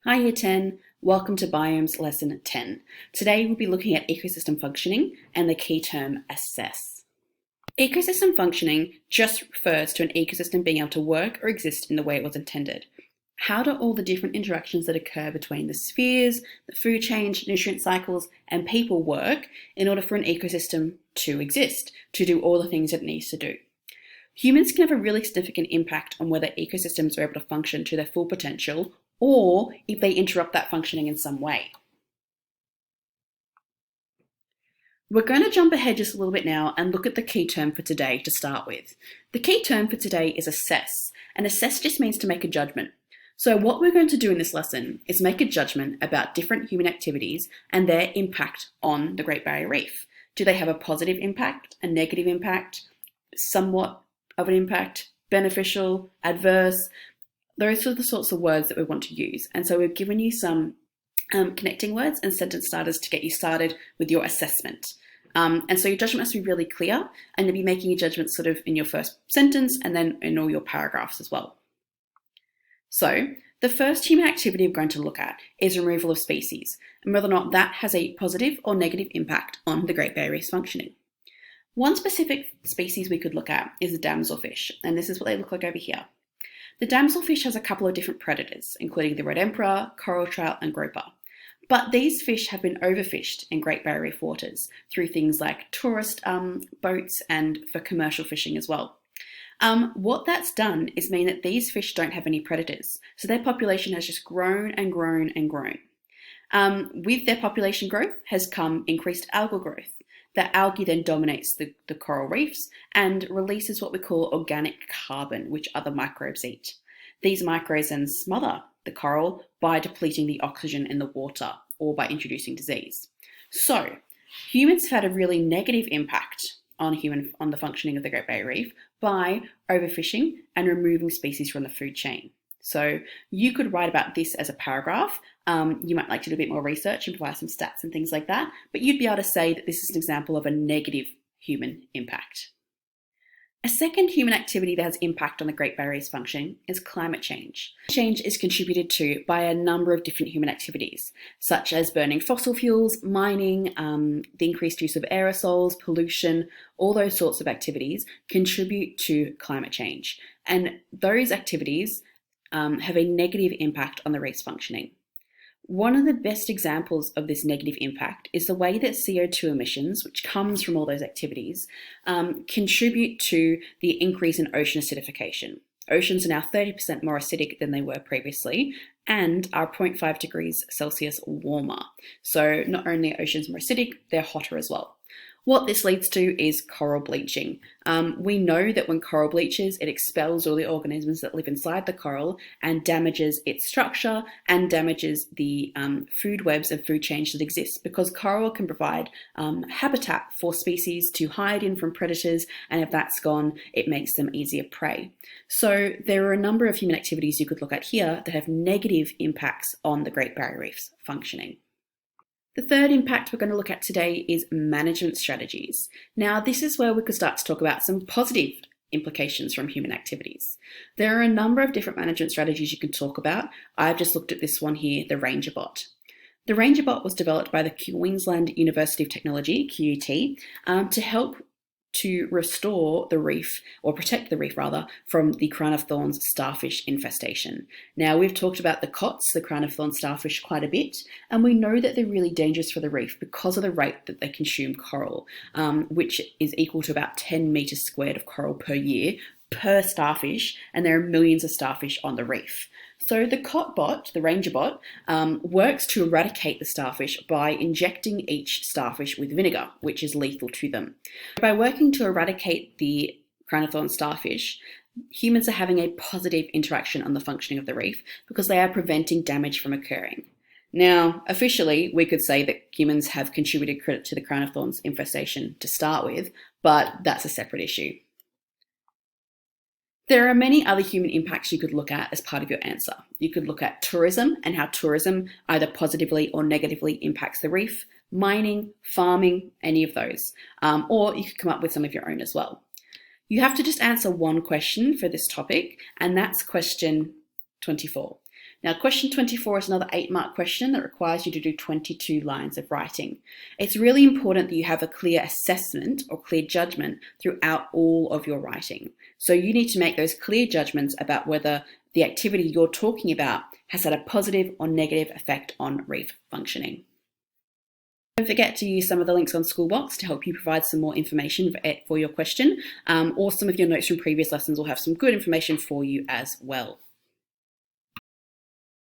Hi Year 10, welcome to Biomes Lesson 10. Today we'll be looking at ecosystem functioning and the key term assess. Ecosystem functioning just refers to an ecosystem being able to work or exist in the way it was intended. How do all the different interactions that occur between the spheres, the food chain, nutrient cycles, and people work in order for an ecosystem to exist, to do all the things it needs to do? Humans can have a really significant impact on whether ecosystems are able to function to their full potential or if they interrupt that functioning in some way. We're going to jump ahead just a little bit now and look at the key term for today to start with. The key term for today is assess, and assess just means to make a judgment. So what we're going to do in this lesson is make a judgment about different human activities and their impact on the Great Barrier Reef. Do they have a positive impact, a negative impact, somewhat of an impact, beneficial, adverse? Those are the sorts of words that we want to use. And so we've given you some connecting words and sentence starters to get you started with your assessment. And so your judgment has to be really clear, and you'll be making your judgment sort of in your first sentence and then in all your paragraphs as well. So the first human activity we're going to look at is removal of species, and whether or not that has a positive or negative impact on the Great Barrier Reef's functioning. One specific species we could look at is the damselfish, and this is what they look like over here. The damselfish has a couple of different predators, including the red emperor, coral trout, and grouper. But these fish have been overfished in Great Barrier Reef waters through things like tourist boats and for commercial fishing as well. What that's done is mean that these fish don't have any predators, so their population has just grown and grown and grown. With their population growth has come increased algal growth. The algae then dominates the coral reefs and releases what we call organic carbon, which other microbes eat. These microbes then smother the coral by depleting the oxygen in the water or by introducing disease. So humans have had a really negative impact on the functioning of the Great Barrier Reef by overfishing and removing species from the food chain. So you could write about this as a paragraph. You might like to do a bit more research and provide some stats and things like that, but you'd be able to say that this is an example of a negative human impact. A second human activity that has impact on the Great Barrier Reef's functioning is climate change. Change is contributed to by a number of different human activities, such as burning fossil fuels, mining, the increased use of aerosols, pollution. All those sorts of activities contribute to climate change, and those activities have a negative impact on the reef's functioning. One of the best examples of this negative impact is the way that CO2 emissions, which comes from all those activities, contribute to the increase in ocean acidification. Oceans are now 30% more acidic than they were previously and are 0.5 degrees Celsius warmer. So not only are oceans more acidic, they're hotter as well. What this leads to is coral bleaching. We know that when coral bleaches, it expels all the organisms that live inside the coral and damages its structure and damages the food webs and food chains that exist, because coral can provide habitat for species to hide in from predators, and if that's gone, it makes them easier prey. So there are a number of human activities you could look at here that have negative impacts on the Great Barrier Reef's functioning. The third impact we're going to look at today is management strategies. Now, this is where we could start to talk about some positive implications from human activities. There are a number of different management strategies you can talk about. I've just looked at this one here, the Ranger Bot. The Ranger Bot was developed by the Queensland University of Technology, QUT, to help to restore the reef, or protect the reef rather, from the crown of thorns starfish infestation. Now, we've talked about the COTS, the crown of thorns starfish, quite a bit, and we know that they're really dangerous for the reef because of the rate that they consume coral, which is equal to about 10 meters squared of coral per year per starfish, and there are millions of starfish on the reef. So the COT bot, the Ranger Bot, works to eradicate the starfish by injecting each starfish with vinegar, which is lethal to them. By working to eradicate the crown of thorns starfish, humans are having a positive interaction on the functioning of the reef because they are preventing damage from occurring. Now, officially, we could say that humans have contributed to the crown of thorns infestation to start with, but that's a separate issue. There are many other human impacts you could look at as part of your answer. You could look at tourism and how tourism either positively or negatively impacts the reef, mining, farming, any of those. Or you could come up with some of your own as well. You have to just answer one question for this topic, and that's question 24. Now, question 24 is another 8-mark question that requires you to do 22 lines of writing. It's really important that you have a clear assessment or clear judgment throughout all of your writing. So you need to make those clear judgments about whether the activity you're talking about has had a positive or negative effect on reef functioning. Don't forget to use some of the links on Schoolbox to help you provide some more information for your question, or some of your notes from previous lessons will have some good information for you as well.